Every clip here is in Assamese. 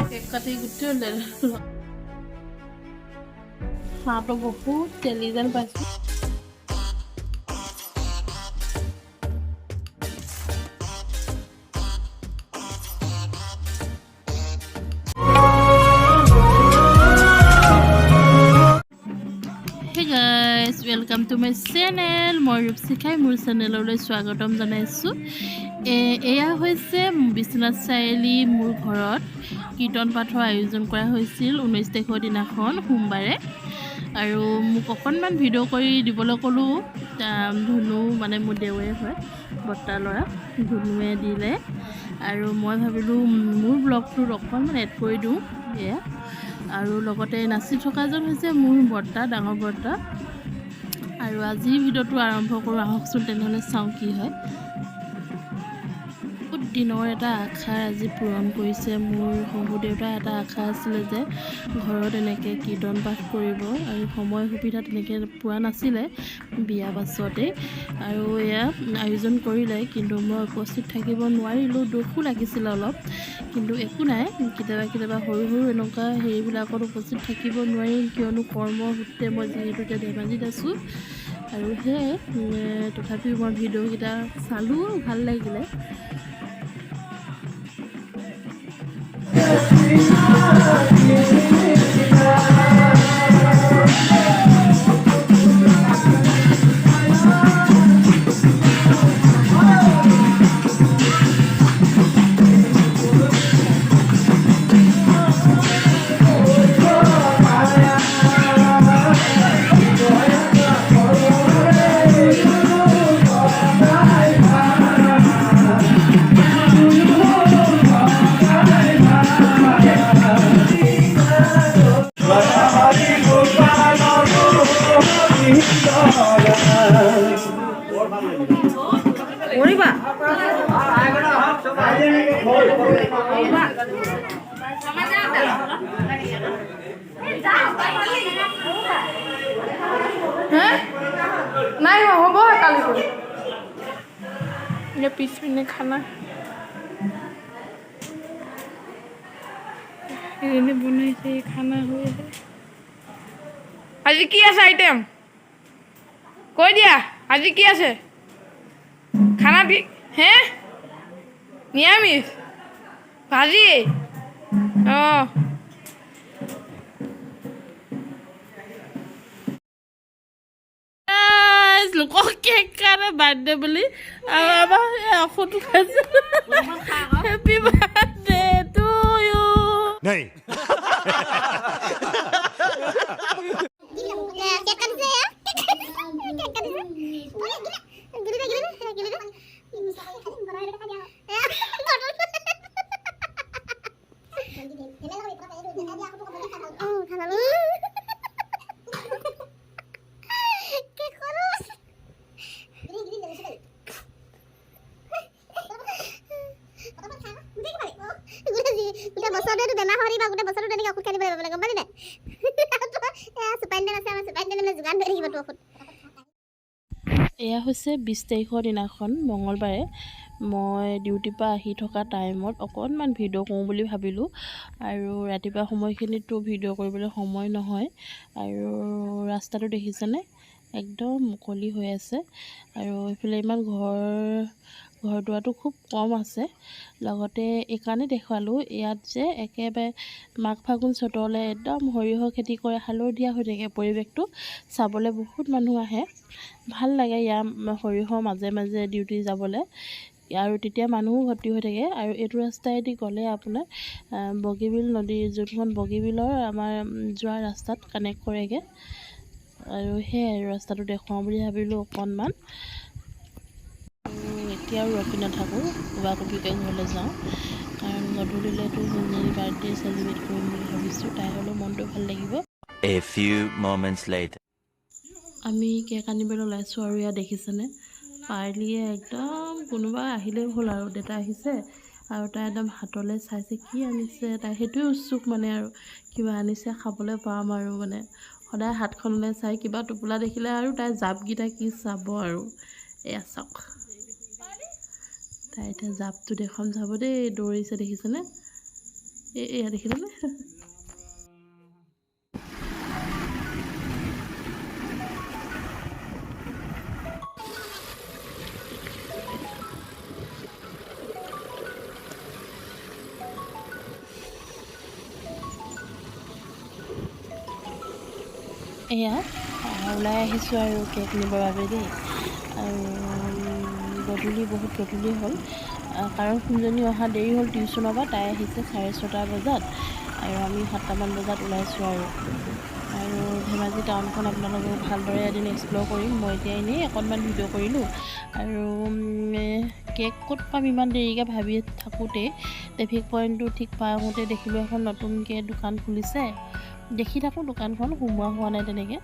एक कटी गुट्टी ले हाँ तो बहुत टेलीजन पास वेलकम टू माय चैनल मैं रूपसिखाई मोर चैनल स्वागतम जानाइछु एया होइसे बिश्वनाथ चारिआली मोर घरत कीर्तन पाठर आयोजन करा होइसिल 19 तारिखर दिनाखन सोमबारे आरो मुक अकनमान भिडिओ करि दिबले कलो धनु माने मोर देवे হয় बट्टा लरा धनुए दिले आरो মই ভাবিলো मोर ब्लगটো অকনমান এড কৰি দিও এয়া আৰু লগতে নাচি থকাজন হৈছে মোৰ বৰ্তা ডাঙৰ বৰ্তা আৰু আজি ভিডিওটো আৰম্ভ কৰো আহকচোন তেনেহলে চাও কি হয় বহুত দিনৰ এটা আশা আজি পূৰণ কৰিছে মোৰ শহু দেউতা এটা আশা আছিল যে ঘৰত এনেকে কীৰ্তন পাঠ কৰিব আৰু সময় সুবিধা তেনেকে পোৱা নাছিলে বিয়া পাছতে আৰু এয়া আয়োজন কৰিলে কিন্তু মই উপস্থিত থাকিব নোৱাৰিলো দুখো লাগিছিল অলপ কিন্তু একো নাই কেতিয়াবা সৰু এনেকুৱা হেৰিবিলাকত উপস্থিত থাকিব নোৱাৰিম কিয়নো কৰ্মসূত্ৰে মই যিহেতু ধেমাজিত আছো আৰু হে তথাপি মই ভিডিও কিটা চালু ভাল লাগিলে नहीं हो काली को ये पीस में खाना इन्हें बुनाई से खाना हुए है आज की আছে आइटम कोई दिया आज की আছে खाना भी हैं निरामिष भाजी लोग केक खाना बर्थडे बोली अब खुद हैप्पी बर्थडे टू यू नहीं এয়া হৈছে 20 তাৰিখৰ দিনাখন মঙ্গলবাৰে মই ডিউটি পা আহি থকা টাইমত অকনমান ভিডিও কৰো বুলি ভাবিলো আৰু ৰাতিপুৱা সময়খিনিতো ভিডিও কৰিবলৈ সময় নহয় আৰু ৰাস্তাটো দেখিছানে একদম মুকলি হৈ আছে আৰু এফালে ইমান ঘৰ দুৱাটো খুব কম আছে লগতে একানে দেখালো ইয়াত যে একেবাৰে মাঘ ফাগুন চতলে একদম হৰিহ খেতি কৰে হালধীয়া হৈ থাকে পৰিৱেশটো চাবলৈ বহুত মানুহ আহে ভাল লাগে ইয়া হৰিহ মাজে মাজে ডিউটি যাবলৈ আৰু তেতিয়া মানুহ ভৰ্তি হৈ থাকে আৰু এটো ৰাস্তাইদি গলে আপোনাৰ বগীবিল নদী যোনখন বগীবিলৰ আমাৰ যোৱা ৰাস্তাত কানেক্ট কৰেগে আৰু হে ৰাস্তাটো দেখাও বুলি ভাবিলো অকনমান এতিয়া ৰখি নাথাকো কবাকবিকে ঘৰলৈ যাওঁ কাৰণ গধূলিলেতো hunjani বাৰ্থডে সেলিব্ৰেট কৰিম বুলি ভাবিছো তাই হলো মনটো ভাল লাগিব A few moments later আমি কেক আনিবলৈ লাইছো আৰু ইয়া দেখিছনে পাৰলিয়ে একদম কোনোবা আহিলে হ'ল আৰু দেতা আহিছে আৰু তাই একদম হাতলে চাইছে কি আনিছে তাই হেতু উৎসুক মানে আৰু কিবা আনিছে খাবলৈ পাম আৰু মানে সদায় হাতখনলে চাই কিবা টুকুলা দেখিলে আৰু তাই জাপগিটা কি চাব আৰু এয়া চাওক তাই এতিয়া জাপটো দেখুৱাম যাব দেই দৌৰিছে দেখিছেনে এয়া দেখিলেনে এয়া ওলাই আহিছোঁ আৰু কেক নিবৰ বাবে দেই আৰু গধূলি বহুত গধূলি হ'ল কাৰণ শুনজনী অহা দেৰি হ'ল টিউশ্যনৰ পৰা তাই আহিছে 6:30 বজাত আৰু আমি 7টামান বজাত ওলাইছোঁ আৰু ধেমাজি টাউনখন আপোনালোকক ভালদৰে এদিন এক্সপ্ল'ৰ কৰিম মই এতিয়া এনেই অকণমান ভিডিঅ' কৰিলোঁ আৰু কেক ক'ত পাম ইমান দেৰিকৈ ভাবি থাকোঁতে ট্ৰেফিক পইণ্টটো ঠিক পাৰ হওঁতে দেখিলোঁ এখন নতুনকৈ দোকান খুলিছে দেখি থাকোঁ দোকানখন সোমোৱা হোৱা নাই তেনেকৈ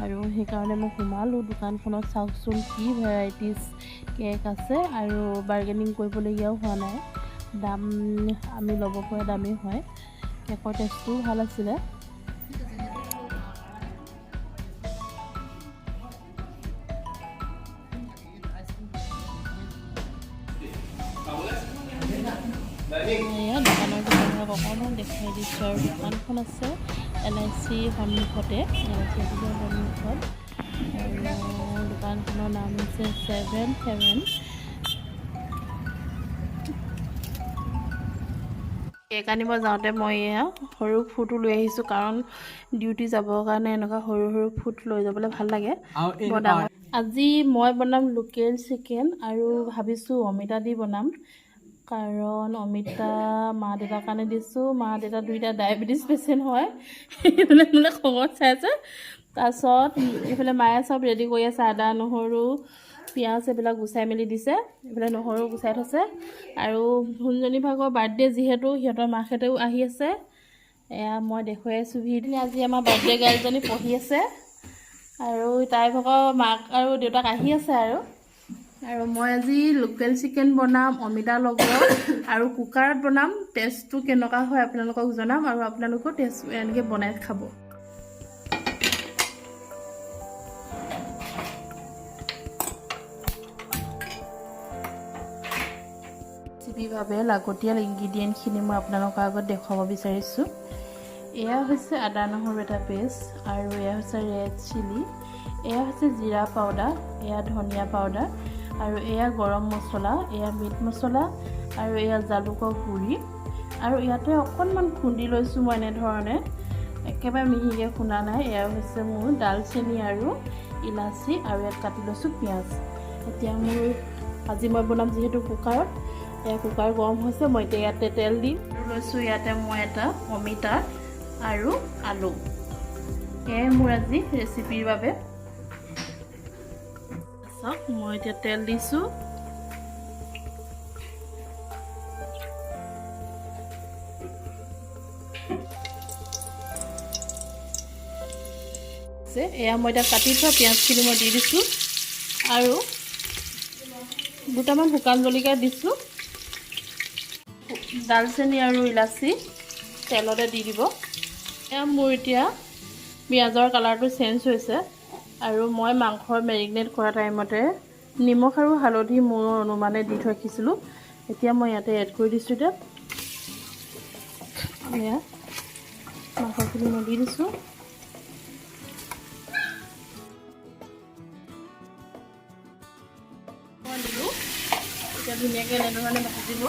আৰু সেইকাৰণে মই সোমালোঁ দোকানখনত চাওকচোন কি ভেৰাইটিজ কেক আছে আৰু বাৰ্গেনিং কৰিবলগীয়াও হোৱা নাই দাম আমি ল'ব পৰা দামেই হয় কেকৰ টেষ্টটোও ভাল আছিলে দোকানৰ ভিতৰত অকণমান দেখুৱাই দিছোঁ আৰু দোকানখন আছে LIC সন্মুখতে LIC অফিচৰ সন্মুখত আৰু দোকানখনৰ নাম হৈছে 77 কেক আনিব যাওঁতে মই এয়া সৰু ফুটো লৈ আহিছোঁ কাৰণ ডিউটি যাবৰ কাৰণে এনেকুৱা সৰু সৰু ফুট লৈ যাবলৈ ভাল লাগে আজি মই বনাম লোকেল চিকেন আৰু ভাবিছোঁ অমিতা দি বনাম কাৰণ অমিতা মা দেউতাৰ কাৰণে দিছোঁ মা দেউতা দুইটা ডায়েবেটিছ পেচেণ্ট হয় সেইকাৰণে মানে খঙত চাইছে তাৰপিছত এইফালে মায়ে চব ৰেডি কৰি আছে আদা নহৰু পিঁয়াজ এইবিলাক গুচাই মেলি দিছে এইফালে নহৰু গুচাই থৈছে আৰু শুনজনী ভাগৰ বাৰ্থডে যিহেতু সিহঁতৰ মাকহঁতেও আহি আছে এয়া মই দেখুৱাই আছোঁ ভিডিঅ' আজি আমাৰ বাৰ্থডে গাৰ্লজনী পঢ়ি আছে আৰু তাইৰ ভাগৰ মাক আৰু দেউতাক আহি আছে আৰু মই আজি লোকেল চিকেন বনাম অমিতাৰ লগত আৰু কুকাৰত বনাম টেষ্টটো কেনেকুৱা হয় আপোনালোকক জনাম আৰু আপোনালোকেও টেষ্ট এনেকৈ বনাই খাব ৰেচিপিভাৱে লাগতিয়াল ইনগ্ৰিডিয়েণ্টখিনি মই আপোনালোকৰ আগত দেখুৱাব বিচাৰিছোঁ এয়া হৈছে আদা নহৰু এটা পেষ্ট আৰু এয়া হৈছে ৰেড চিলি এয়া হৈছে জিৰা পাউডাৰ এয়া ধনিয়া পাউডাৰ আৰু এয়া গৰম মছলা এয়া মিট মছলা আৰু এয়া জালুকৰ গুড়ি আৰু ইয়াতে অকণমান খুন্দি লৈছোঁ মই এনেধৰণে একেবাৰে মিহিকৈ খুন্দা নাই এয়া হৈছে মোৰ ডালচেনি আৰু ইলাচি আৰু ইয়াত কাটি লৈছোঁ পিঁয়াজ এতিয়া মোৰ আজি মই বনাম যিহেতু কুকাৰত এয়া কুকাৰ গৰম হৈছে মই এতিয়া ইয়াতে তেল দিম লৈছোঁ ইয়াতে মই এটা অমিতা আৰু আলু এয়াই মোৰ আজি ৰেচিপিৰ বাবে চাওক মই এতিয়া তেল দিছোঁ এয়া মই এতিয়া কাটি থোৱা পিঁয়াজখিনি মই দি দিছোঁ আৰু দুটামান শুকান জলকীয়া দিছোঁ ডালচেনি আৰু ইলাচি তেলতে দি দিব এয়া মোৰ এতিয়া পিঁয়াজৰ কালাৰটো চেঞ্জ হৈছে আৰু মই মাংসৰ মেৰিনেট কৰা টাইমতে নিমখ আৰু হালধি মোৰ অনুমানে দি থৈ ৰাখিছিলোঁ এতিয়া মই ইয়াতে এড কৰি দিছোঁ এতিয়া এয়া মাংসখিনি মই দি দিছোঁ মই দিলোঁ এতিয়া ধুনীয়াকৈ এনেধৰণে ভাজিব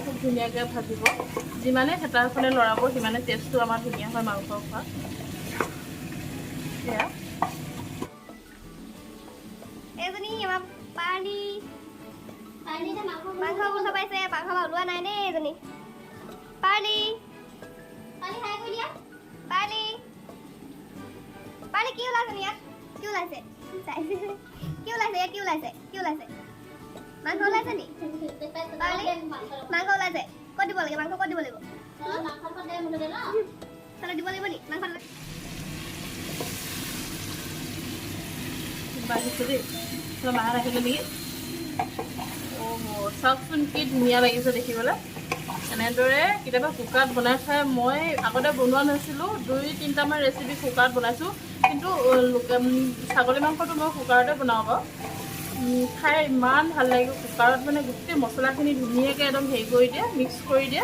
খুব ধুনীয়াকৈ ভাজিব যিমানে হেতাখনে লৰাব সিমানে টেষ্টটো আমাৰ ধুনীয়া হয় মাংসৰ খোৱা এয়া এজনী আমাৰ পানী মাংস গোন্ধ পাইছে মাংস ওলোৱা নাই দেই এজনী পানী পানী খাই কৰি দিয়া পানী পানী কি ওলাইছে ইয়াত কি ওলাইছে কি ওলাইছে ইয়াত কি ওলাইছে কি ওলাইছে মাংস ওলাইছে নি মাংস ওলাইছে ক'ত দিব লাগে মাংস ক'ত দিব লাগিব তাহলে দিব লাগিব নি মাংস বাঢ়িছে দেই মাহ ৰাখিলে নেকি চাওকচোন কি ধুনীয়া লাগিছে দেখিবলৈ এনেদৰে কেতিয়াবা কুকাৰত বনাই খাই মই আগতে বনোৱা নাছিলোঁ 2-3টামান ৰেচিপি কুকাৰত বনাইছোঁ কিন্তু ছাগলী মাংসটো মই কুকাৰতে বনাওঁ বাৰু খাই ইমান ভাল লাগে কুকাৰত মানে গোটেই মছলাখিনি ধুনীয়াকৈ একদম হেৰি কৰি দিয়ে মিক্স কৰি দিয়ে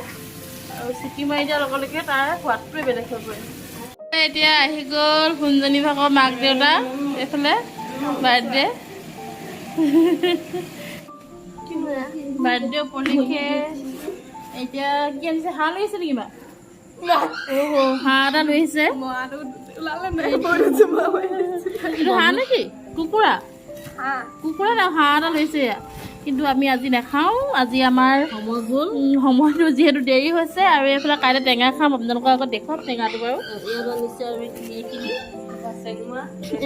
আৰু চিটি মাৰি দিয়াৰ লগে লগে তাৰ সোৱাদটোৱে বেলেগ হৈ পৰে এতিয়া আহি গ'ল hunjani ভাগৰ মাক দেউতা এইফালে বাৰ্থডে বাৰ্থডে উপলক্ষে এতিয়া কি আনিছে হাঁহ লৈ আহিছে নেকি মা হাঁহ এটা লৈ আহিছে হাঁহ নেকি কুকুৰা কুকুৰা না হাঁহ এটা লৈছে কিন্তু আমি আজি নাখাওঁ আজি আমাৰ সময়টো যিহেতু দেৰি হৈছে আৰু এইফালে কাইলৈ টেঙা খাম আপোনালোকৰ আগত দেখুৱাম টেঙাটো বাৰু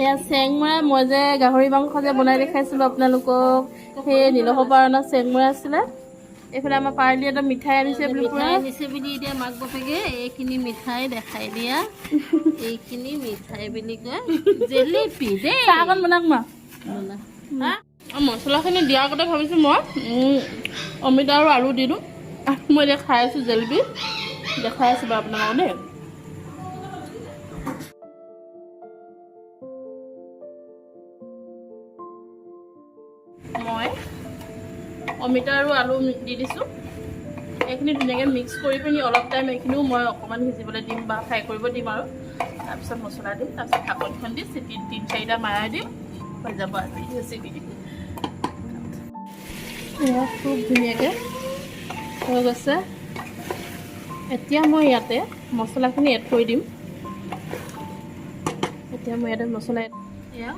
এয়া চেংমৰা মই যে গাহৰি মাংস যে বনাই দেখাইছিলোঁ আপোনালোকক সেই নীলসপাৰণা চেংমৰা আছিলে এইফালে আমাৰ পাৰ্লি এটা মিঠাই আনিছে বুলি এতিয়া মাক বাপেকে এইখিনি মিঠাই দেখাই দিয়া এইখিনি মিঠাই বুলি কয় জেলেপি দেই চাহ অকণ বনাওক মা মছলাখিনি দিয়াৰ কথা ভাবিছোঁ মই অমিতা আৰু আলু দি দিওঁ মই এতিয়া খাই আছোঁ জেলেপি দেখাই আছোঁ বাৰু আপোনালোকক দেই মই অমিতা আৰু আলু দি দিছোঁ এইখিনি ধুনীয়াকৈ মিক্স কৰি পিনি অলপ টাইম এইখিনিও মই অকণমান সিজিবলৈ দিম বা ফ্ৰাই কৰিব দিম আৰু তাৰপিছত মছলা দিম তাৰপিছত ঢাকনখন দি চিটি 3-4টা মাৰাই দিম হৈ যাব আজি ৰেচিপি এয়া খুব ধুনীয়াকৈ হৈ গৈছে এতিয়া মই ইয়াতে মছলাখিনি এড কৰি দিম এতিয়া মই ইয়াতে মছলা এয়া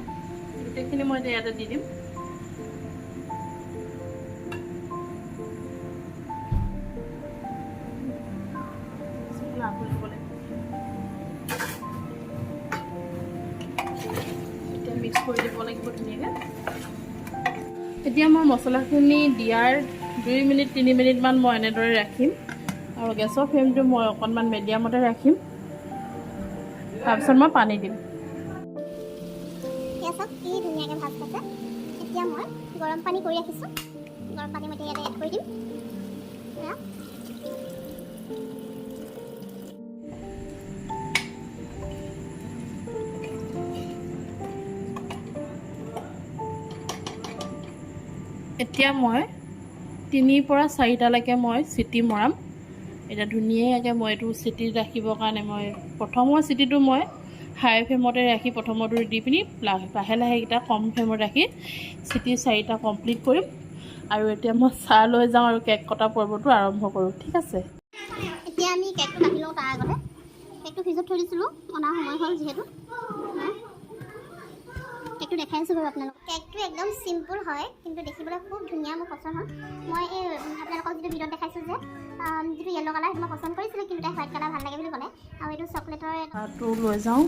গোটেইখিনি মই ইয়াতে দি দিম এতিয়া মিক্স কৰি দিব লাগিব ধুনীয়াকৈ এতিয়া মই মছলাখিনি দিয়াৰ 2 মিনিট 3 মিনিটমান মই এনেদৰে ৰাখিম আৰু গেছৰ ফ্লেমটো মই অকণমান মিডিয়ামতে ৰাখিম তাৰপিছত মই পানী দিম ধুনীয়াকৈ ভাজ খাইছে এতিয়া মই গৰম পানী কৰি ৰাখিছোঁ গৰম পানী মই ইয়াতে এড কৰি দিম এতিয়া মই 3 পৰা 4টালৈকে মই চিটি মৰাম এটা ধুনীয়াকৈ মই এইটো চিটি ৰাখিবৰ কাৰণে মই প্ৰথমৰ চিটিটো মই হাই ফ্লেমতে ৰাখি প্ৰথমটো দি পিনি লাহে লাহে এইকেইটা কম ফ্লেমত ৰাখি চিটি 4টা কমপ্লিট কৰিম আৰু এতিয়া মই চাহ লৈ যাওঁ আৰু কেক কটা পৰ্বটো আৰম্ভ কৰোঁ ঠিক আছে এতিয়া আমি কেকটো কাটি লওঁ তাৰ আগতে কেকটো ফ্ৰিজত থৈ দিছিলোঁ অনা সময় হ'ল যিহেতু কেকটো দেখাই আছোঁ বাৰু আপোনালোকক কেকটো একদম চিম্পুল হয় কিন্তু দেখিবলৈ খুব ধুনীয়া মোৰ পচন্দ হ'ল মই এই আপোনালোকক যিটো ভিডিঅ'ত দেখাইছোঁ যে যিটো য়েল্ল' কালাৰ সেইটো মই পচন্দ কৰিছিলোঁ কিন্তু তাই হোৱাইট কালাৰ ভাল লাগে বুলি ক'লে আৰু এইটো চকলেটৰ লৈ যাওঁ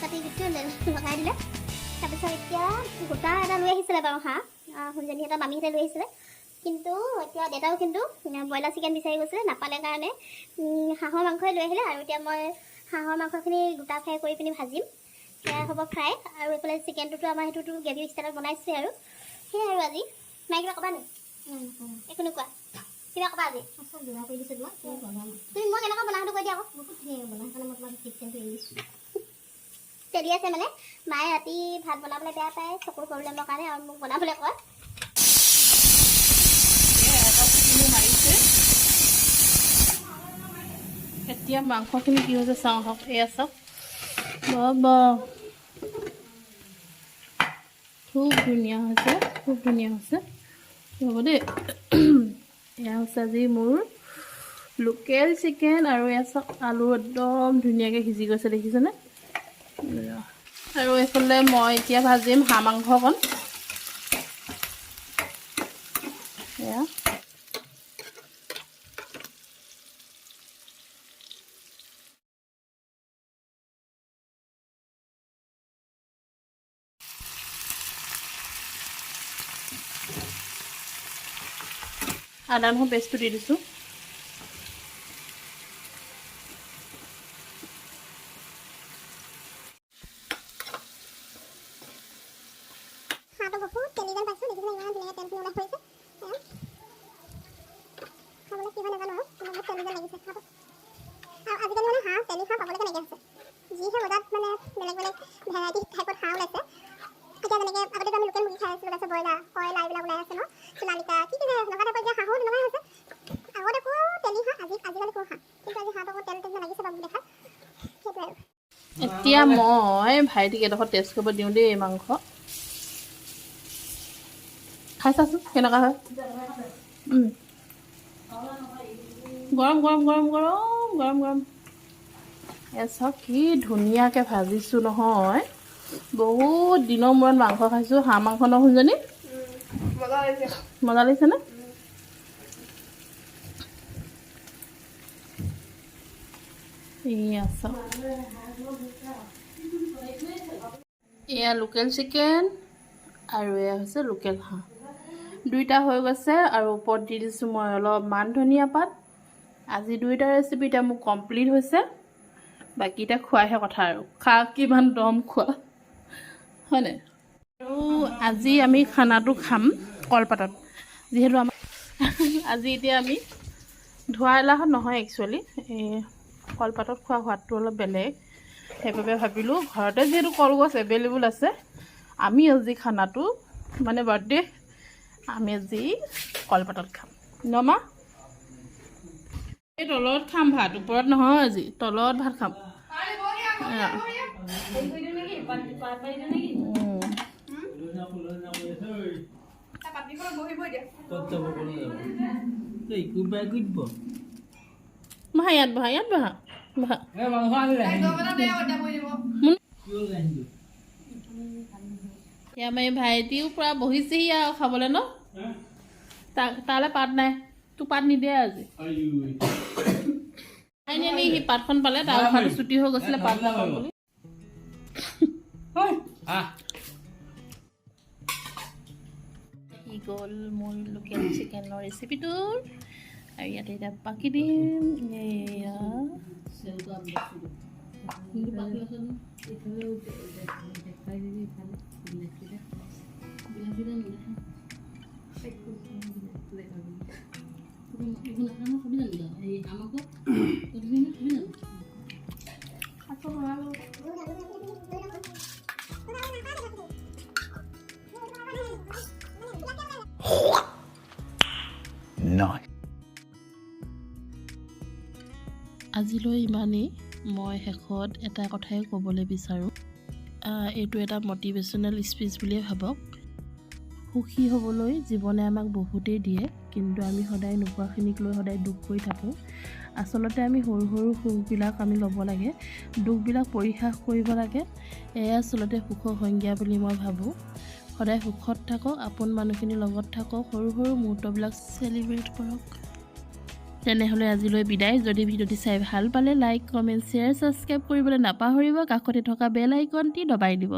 কাটি দিছোঁ লগাই দিলে তাৰপিছত এতিয়া গোটা এটা লৈ আহিছিলে বাৰু হাঁহ hunjani এটা মামীহঁতে লৈ আহিছিলে কিন্তু এতিয়া দেউতাও কিন্তু ব্ৰইলাৰ চিকেন বিচাৰি গৈছিলে নাপালে কাৰণে হাঁহৰ মাংসই লৈ আহিলে আৰু এতিয়া মই হাঁহৰ মাংসখিনি গোটা ফ্ৰাই কৰি পিনি ভাজিম সেয়া হ'ব ফ্ৰাই আৰু এইফালে চিকেনটোতো আমাৰ সেইটোতো গ্ৰেভি ষ্টাইলত বনাইছোৱে আৰু সেয়াই আৰু আজি মায়ে কিবা ক'বা নি একো নোকোৱা কিবা ক'বা আজি কৰি দিছোঁ তুমি মই কেনেকৈ বনাওঁটো কৈ দিয়া আকৌ বনাওঁ কাৰণে মই তোমাক চিকেনটো এৰি দিছোঁ তেলি আছে মানে মায়ে ৰাতি ভাত বনাবলৈ বেয়া পায় চকুৰ প্ৰব্লেমৰ কাৰণে আৰু মোক বনাবলৈ কয় এতিয়া মাংসখিনি কি হৈছে চাওঁ হওক এয়া চাওক খুব ধুনীয়া হৈছে হ'ব দেই এয়া হৈছে আজি মোৰ লোকেল চিকেন আৰু এয়া চাওক আলু একদম ধুনীয়াকৈ সিজি গৈছে দেখিছেনে আৰু এইফালে মই এতিয়া ভাজিম হাঁহ মাংস অকণ এয়া আদা নহৰু পেষ্টটো দি দিছোঁ হাঁহটো বহুত তেলি যেন পাইছোঁ দেখিবলৈ ইমান ধুনীয়াকৈ তেলখিনি ওলাই পৰিছে খাবলৈ কি হয় নাজানো আৰু বহুত তেলি যেন লাগিছে হাঁহটো আৰু আজিকালি মানে হাঁহ তেলি হাঁহ পাবলৈকে নাইকিয়া হৈছে যিহে বজাৰত মানে বেলেগ বেলেগ ভেৰাইটি টাইপত হাঁহ ওলাইছে এতিয়া যেনেকৈ আগতে আমি লোকেল মুৰ্গী খাই আছিলোঁ তাৰপিছত ব্ৰইলাৰ কয়লাৰ এইবিলাক ওলাই আছে ন সোণালিকা কি কি এনেকুৱা টাইপৰ এতিয়া হাঁহো তেনেকুৱাই হৈছে আগতে আকৌ তেলি হাঁহ আজিকালি কওঁ হাঁহ কিন্তু আজি হাঁহটো আকৌ তেল তেল লাগিছে বাৰু দেখা সেইটোৱে আৰু এতিয়া মই ভাইটিক এডোখৰ টেষ্ট কৰিব দিওঁ দেই মাংস খাই চাচোন কেনেকুৱা হয় গৰম গৰম গৰম গৰম গৰম গৰম এয়া চাওক কি ধুনীয়াকৈ ভাজিছোঁ নহয় বহুত দিনৰ মূৰত মাংস খাইছোঁ হাঁহ মাংস ন শুনজনী মজা লাগিছেনে এয়া চাওক এয়া লোকেল চিকেন আৰু এয়া হৈছে লোকেল হাঁহ দুইটা হৈ গৈছে আৰু ওপৰত দি দিছোঁ মই অলপ মান ধনিয়া পাত আজি দুইটা ৰেচিপি এতিয়া মোৰ কমপ্লিট হৈছে বাকী এতিয়া খোৱাহে কথা আৰু খা কিমান দম খোৱা হয়নে আৰু আজি আমি খানাটো খাম কলপাতত যিহেতু আমাৰ আজি এতিয়া আমি ধোৱা এলাহত নহয় একচুৱেলি কলপাতত খোৱা সোৱাদটো অলপ বেলেগ সেইবাবে ভাবিলোঁ ঘৰতে যিহেতু কলগছ এভেইলেবল আছে আমি আজি খানাটো মানে বাৰ্থডে আমি আজি কলপাতত খাম নমা এই তলত খাম ভাত ওপৰত নহয় আজি তলত ভাত খাম ইয়াত বহা আমাৰ ভাইটিও পূৰা বহিছেহি আৰু খাবলৈ ন তালৈ পাত নাই তোক পাত নিদিয়ে আজি ফাইনেলি সি পাতখন পালে তাৰ উশাহটো ছুটি হৈ গৈছিলে পাত নাপাম বুলি সি গ'ল মোৰ লোকেল চিকেনৰ ৰেচিপিটো আৰু ইয়াতে এতিয়া বাকী দিম এয়া আজিলৈ ইমানেই মই শেষত এটা কথাই ক'বলৈ বিচাৰোঁ এইটো এটা মটিভেশ্যনেল স্পীচ বুলিয়ে ভাবক সুখী হ'বলৈ জীৱনে আমাক বহুতেই দিয়ে কিন্তু আমি সদায় নোপোৱাখিনিক লৈ সদায় দুখ কৰি থাকোঁ আচলতে আমি সৰু সৰু সুখবিলাক আমি ল'ব লাগে দুখবিলাক পৰিহাস কৰিব লাগে এয়া আচলতে সুখৰ সংজ্ঞা বুলি মই ভাবোঁ সদায় সুখত থাকক আপোন মানুহখিনিৰ লগত থাকক সৰু সৰু মুহূৰ্তবিলাক চেলিব্ৰেট কৰক তেনেহ'লে আজিলৈ বিদায় যদি ভিডিঅ'টি চাই ভাল পালে লাইক কমেণ্ট শ্বেয়াৰ ছাবস্ক্ৰাইব কৰিবলৈ নাপাহৰিব কাষতে থকা বেল আইকনটি দবাই দিব